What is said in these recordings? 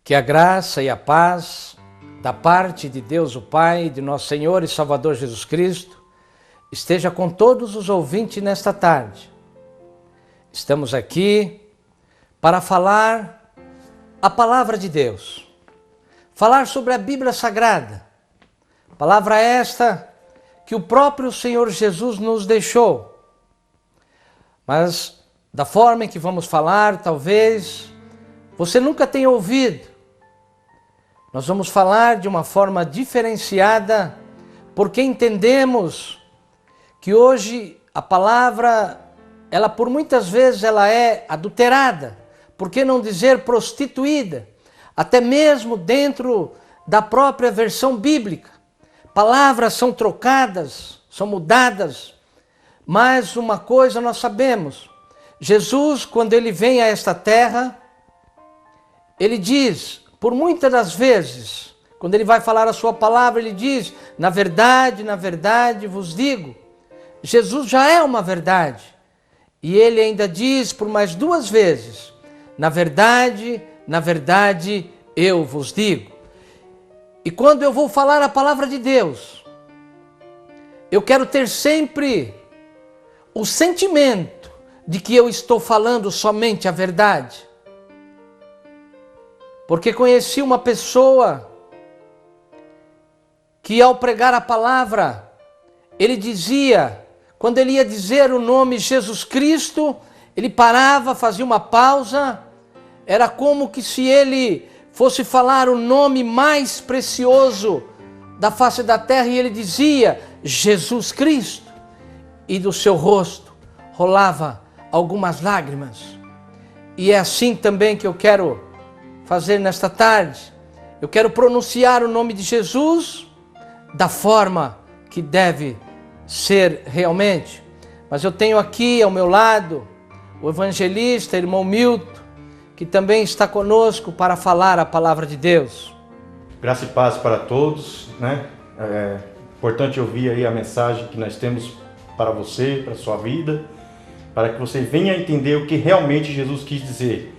Que a graça e a paz da parte de Deus o Pai, de nosso Senhor e Salvador Jesus Cristo, esteja com todos os ouvintes nesta tarde. Estamos aqui para falar a palavra de Deus, falar sobre a Bíblia Sagrada, palavra esta que o próprio Senhor Jesus nos deixou. Mas da forma em que vamos falar, talvez você nunca tenha ouvido. Nós vamos falar de uma forma diferenciada, porque entendemos que hoje a palavra, ela por muitas vezes ela é adulterada, por que não dizer prostituída, até mesmo dentro da própria versão bíblica. Palavras são trocadas, são mudadas, mas uma coisa nós sabemos, Jesus, quando ele vem a esta terra, ele diz, por muitas das vezes, quando ele vai falar a sua palavra, ele diz, na verdade vos digo. Jesus já é uma verdade. E ele ainda diz por mais duas vezes, na verdade eu vos digo. E quando eu vou falar a palavra de Deus, eu quero ter sempre o sentimento de que eu estou falando somente a verdade. Porque conheci uma pessoa que ao pregar a palavra, ele dizia, quando ele ia dizer o nome Jesus Cristo, ele parava, fazia uma pausa, era como que se ele fosse falar o nome mais precioso da face da terra, e ele dizia, Jesus Cristo, e do seu rosto rolava algumas lágrimas. E é assim também que eu quero fazer nesta tarde. Eu quero pronunciar o nome de Jesus da forma que deve ser realmente. Mas eu tenho aqui ao meu lado o evangelista, irmão Milton, que também está conosco para falar a palavra de Deus. Graça e paz para todos, né? É importante ouvir aí a mensagem que nós temos para você, para a sua vida, para que você venha entender o que realmente Jesus quis dizer.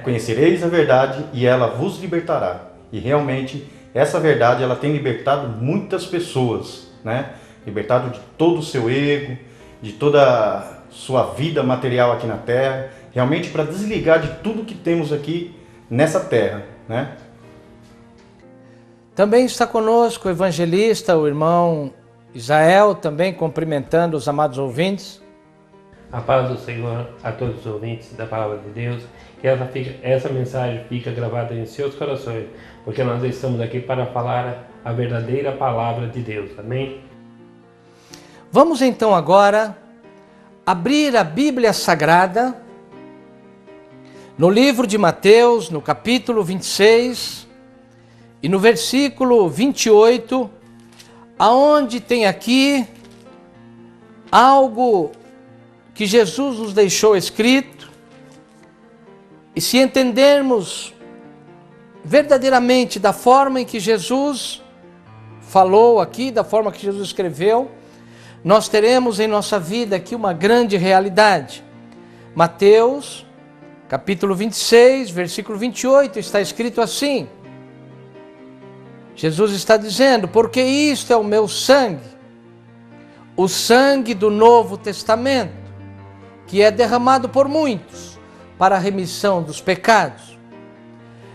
Conhecereis a verdade e ela vos libertará. E realmente essa verdade ela tem libertado muitas pessoas, libertado de todo o seu ego, de toda a sua vida material aqui na terra, realmente para desligar de tudo que temos aqui nessa terra. Também está conosco o evangelista, o irmão Israel, também cumprimentando os amados ouvintes. A paz do Senhor a todos os ouvintes da palavra de Deus, que essa mensagem fica gravada em seus corações, porque nós estamos aqui para falar a verdadeira palavra de Deus, amém? Vamos então agora abrir a Bíblia Sagrada, no livro de Mateus, no capítulo 26, e no versículo 28, aonde tem aqui algo que Jesus nos deixou escrito, e se entendermos verdadeiramente da forma em que Jesus falou aqui, da forma que Jesus escreveu, nós teremos em nossa vida aqui uma grande realidade. Mateus, capítulo 26, versículo 28, está escrito assim, Jesus está dizendo, porque isto é o meu sangue, o sangue do Novo Testamento, que é derramado por muitos para a remissão dos pecados.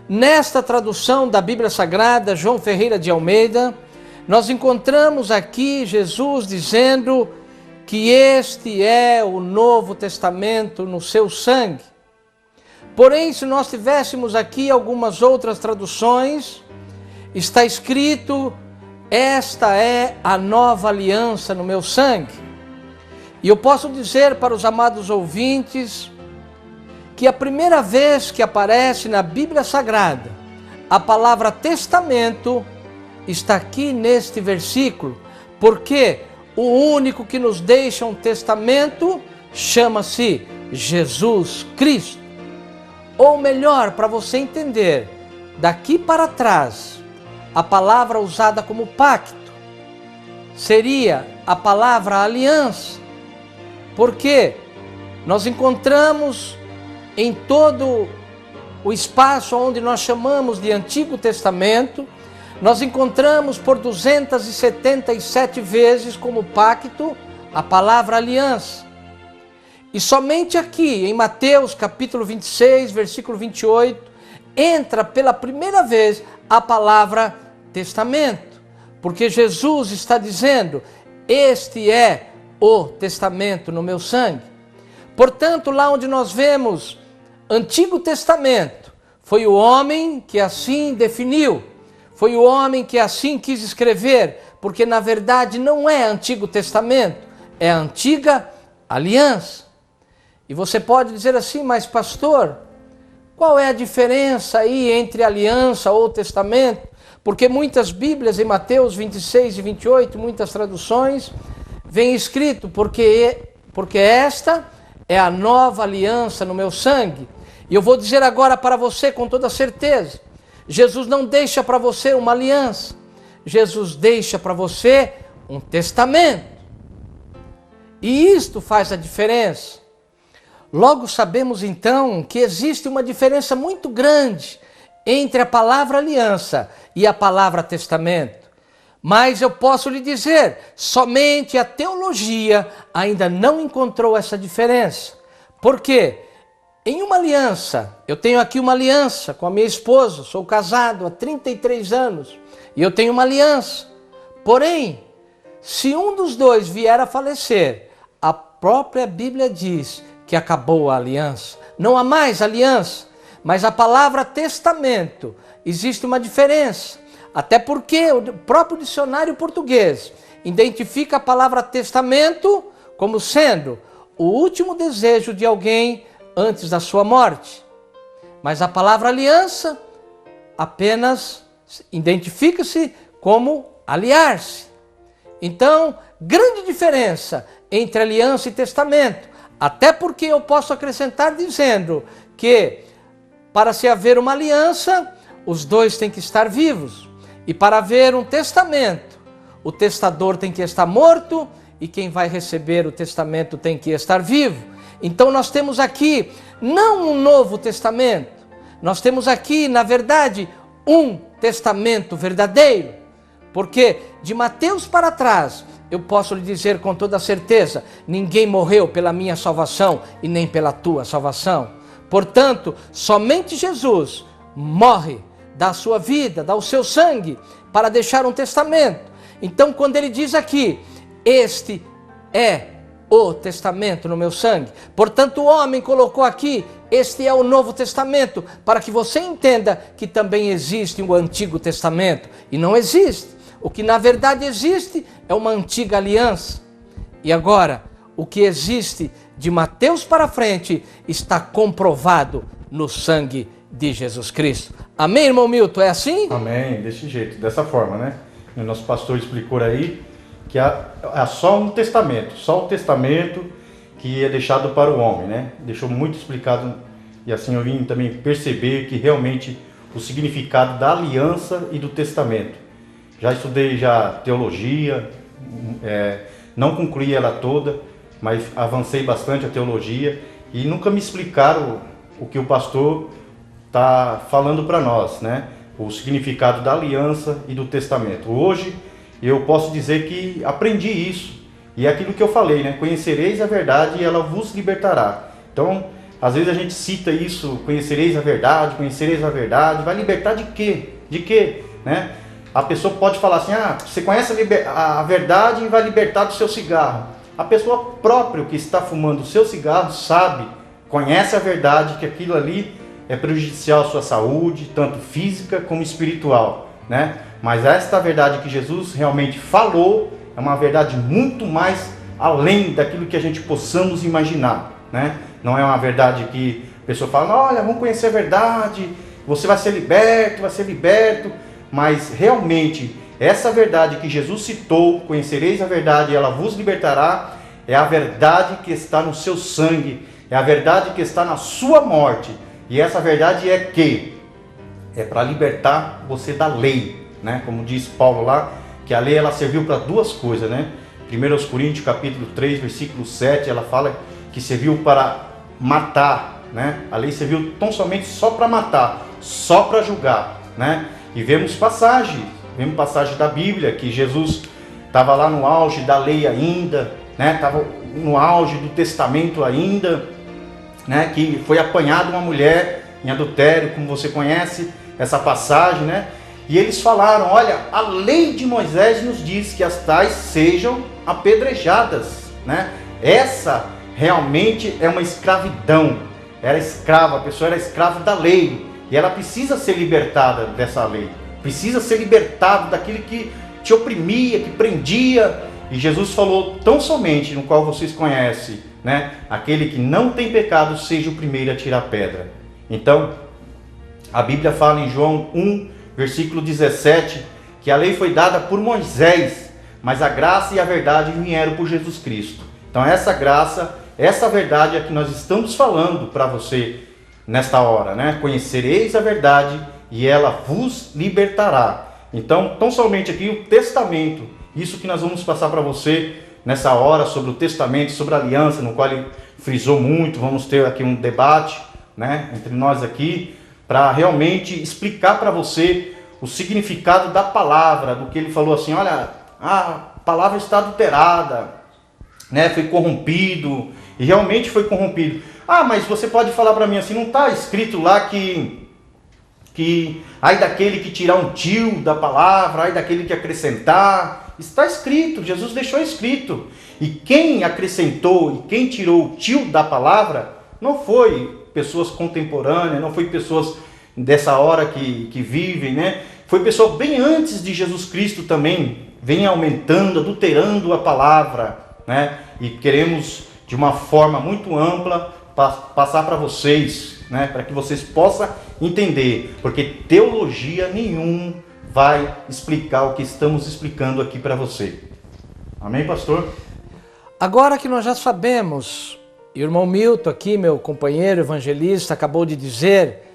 Nesta tradução da Bíblia Sagrada, João Ferreira de Almeida, nós encontramos aqui Jesus dizendo que este é o Novo Testamento no seu sangue. Porém, se nós tivéssemos aqui algumas outras traduções, está escrito, esta é a nova aliança no meu sangue. E eu posso dizer para os amados ouvintes que a primeira vez que aparece na Bíblia Sagrada a palavra testamento está aqui neste versículo, porque o único que nos deixa um testamento chama-se Jesus Cristo. Ou melhor, para você entender, daqui para trás, a palavra usada como pacto seria a palavra aliança, porque nós encontramos em todo o espaço onde nós chamamos de Antigo Testamento, nós encontramos por 277 vezes como pacto a palavra aliança. E somente aqui, em Mateus capítulo 26, versículo 28, entra pela primeira vez a palavra testamento. Porque Jesus está dizendo, este é o testamento no meu sangue. Portanto, lá onde nós vemos Antigo Testamento, foi o homem que assim definiu, foi o homem que assim quis escrever, porque na verdade não é Antigo Testamento, é a Antiga Aliança. E você pode dizer assim, mas pastor, qual é a diferença aí entre aliança ou testamento? Porque muitas Bíblias em Mateus 26 e 28, muitas traduções, vem escrito, porque esta é a nova aliança no meu sangue. E eu vou dizer agora para você com toda certeza, Jesus não deixa para você uma aliança, Jesus deixa para você um testamento. E isto faz a diferença. Logo sabemos então que existe uma diferença muito grande entre a palavra aliança e a palavra testamento. Mas eu posso lhe dizer, somente a teologia ainda não encontrou essa diferença. Por quê? Em uma aliança, eu tenho aqui uma aliança com a minha esposa, sou casado há 33 anos e eu tenho uma aliança. Porém, se um dos dois vier a falecer, a própria Bíblia diz que acabou a aliança. Não há mais aliança, mas a palavra testamento, existe uma diferença. Até porque o próprio dicionário português identifica a palavra testamento como sendo o último desejo de alguém antes da sua morte. Mas a palavra aliança apenas identifica-se como aliar-se. Então, grande diferença entre aliança e testamento. Até porque eu posso acrescentar dizendo que para se haver uma aliança, os dois têm que estar vivos. E para haver um testamento, o testador tem que estar morto e quem vai receber o testamento tem que estar vivo. Então nós temos aqui não um novo testamento, nós temos aqui, na verdade, um testamento verdadeiro. Porque de Mateus para trás, eu posso lhe dizer com toda certeza, ninguém morreu pela minha salvação e nem pela tua salvação. Portanto, somente Jesus morre, dá a sua vida, dá o seu sangue para deixar um testamento. Então, quando ele diz aqui, este é o testamento no meu sangue. Portanto, o homem colocou aqui, este é o Novo Testamento, para que você entenda que também existe o Antigo Testamento. E não existe. O que na verdade existe é uma antiga aliança. E agora, o que existe de Mateus para frente está comprovado no sangue de Jesus Cristo. Amém, irmão Milton? É assim? Amém, desse jeito, dessa forma, né? O nosso pastor explicou aí que há só um testamento, só o testamento que é deixado para o homem, né? Deixou muito explicado e assim eu vim também perceber que realmente o significado da aliança e do testamento. Já estudei teologia, não concluí ela toda, mas avancei bastante a teologia e nunca me explicaram o que o pastor está falando para nós, né? O significado da aliança e do testamento. Hoje eu posso dizer que aprendi isso e é aquilo que eu falei, né? Conhecereis a verdade e ela vos libertará. Então, às vezes a gente cita isso, conhecereis a verdade, vai libertar de quê? De quê? Né? A pessoa pode falar assim, você conhece a verdade e vai libertar do seu cigarro. A pessoa própria que está fumando o seu cigarro sabe, conhece a verdade, que aquilo ali é prejudicial à sua saúde, tanto física como espiritual, né? Mas esta verdade que Jesus realmente falou é uma verdade muito mais além daquilo que a gente possamos imaginar, né? Não é uma verdade que a pessoa fala, olha, vamos conhecer a verdade, você vai ser liberto, mas realmente essa verdade que Jesus citou, conhecereis a verdade e ela vos libertará, é a verdade que está no seu sangue, é a verdade que está na sua morte. E essa verdade é que é para libertar você da lei, né? Como diz Paulo lá, que a lei ela serviu para duas coisas, né? 1 Coríntios capítulo 3, versículo 7, ela fala que serviu para matar né? A lei serviu tão somente só para matar, só para julgar, né? E vemos passagem da Bíblia que Jesus estava lá no auge da lei ainda, né? Estava no auge do testamento ainda, né? Que foi apanhada uma mulher em adultério, como você conhece essa passagem, né? E eles falaram, olha, a lei de Moisés nos diz que as tais sejam apedrejadas, né? Essa realmente é uma escravidão. Era escrava, a pessoa era escrava da lei. E ela precisa ser libertada dessa lei. Precisa ser libertado daquilo que te oprimia, que prendia. E Jesus falou, tão somente no qual vocês conhecem, né? Aquele que não tem pecado, seja o primeiro a tirar pedra. Então, a Bíblia fala em João 1, versículo 17, que a lei foi dada por Moisés, mas a graça e a verdade vieram por Jesus Cristo. Então essa graça, essa verdade é que nós estamos falando para você nesta hora, né? Conhecereis a verdade e ela vos libertará. Então, tão somente aqui o testamento, isso que nós vamos passar para você nessa hora sobre o testamento, sobre a aliança, no qual ele frisou muito. Vamos ter aqui um debate, né, entre nós aqui, para realmente explicar para você o significado da palavra, do que ele falou assim, olha, a palavra está adulterada, né, foi corrompido, e realmente foi corrompido. Ah, mas você pode falar para mim assim, não está escrito lá que ai daquele que tirar um tio da palavra, ai daquele que acrescentar. Está escrito, Jesus deixou escrito. E quem acrescentou e quem tirou o tio da palavra não foi pessoas contemporâneas, não foi pessoas dessa hora que vivem, né? Foi pessoa bem antes de Jesus Cristo também, vem aumentando, adulterando a palavra, né? E queremos de uma forma muito ampla passar para vocês, né? Para que vocês possam entender, porque teologia nenhum vai explicar o que estamos explicando aqui para você. Amém, pastor? Agora que nós já sabemos, e o irmão Milton aqui, meu companheiro evangelista, acabou de dizer,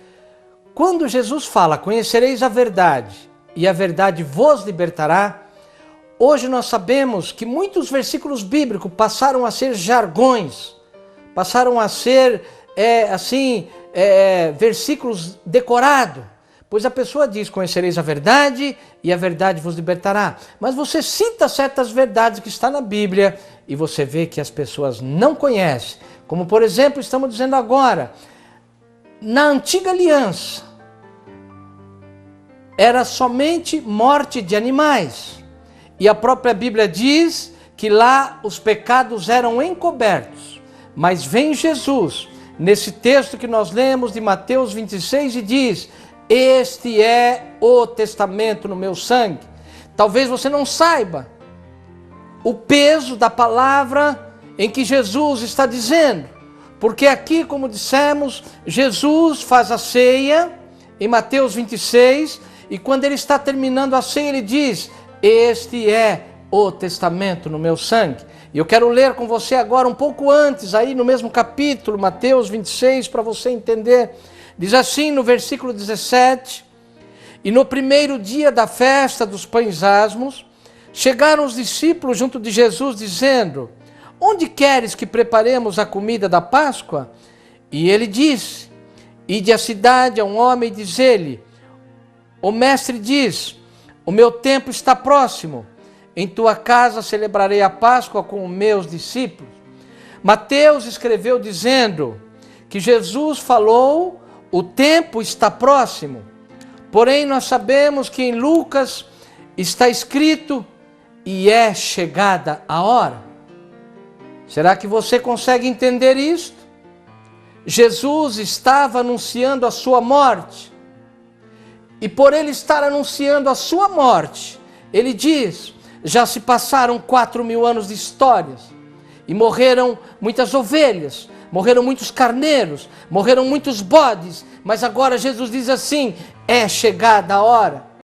quando Jesus fala, conhecereis a verdade, e a verdade vos libertará, hoje nós sabemos que muitos versículos bíblicos passaram a ser jargões, passaram a ser, versículos decorados, pois a pessoa diz, conhecereis a verdade e a verdade vos libertará. Mas você cita certas verdades que estão na Bíblia e você vê que as pessoas não conhecem. Como, por exemplo, estamos dizendo agora, na antiga aliança, era somente morte de animais. E a própria Bíblia diz que lá os pecados eram encobertos. Mas vem Jesus, nesse texto que nós lemos de Mateus 26 e diz, este é o testamento no meu sangue. Talvez você não saiba o peso da palavra em que Jesus está dizendo. Porque aqui, como dissemos, Jesus faz a ceia em Mateus 26 e quando ele está terminando a ceia ele diz, este é o testamento no meu sangue. E eu quero ler com você agora um pouco antes, aí no mesmo capítulo, Mateus 26, para você entender. Diz assim no versículo 17, e no primeiro dia da festa dos pães asmos, chegaram os discípulos junto de Jesus, dizendo, onde queres que preparemos a comida da Páscoa? E ele disse, ide à cidade a um homem e diz-lhe, o mestre diz, o meu tempo está próximo, em tua casa celebrarei a Páscoa com os meus discípulos. Mateus escreveu dizendo que Jesus falou, o tempo está próximo. Porém, nós sabemos que em Lucas está escrito, e é chegada a hora. Será que você consegue entender isto? Jesus estava anunciando a sua morte. E por ele estar anunciando a sua morte, ele diz, já se passaram 4.000 anos de histórias. E morreram muitas ovelhas, morreram muitos carneiros, morreram muitos bodes. Mas agora Jesus diz assim, é chegada a hora.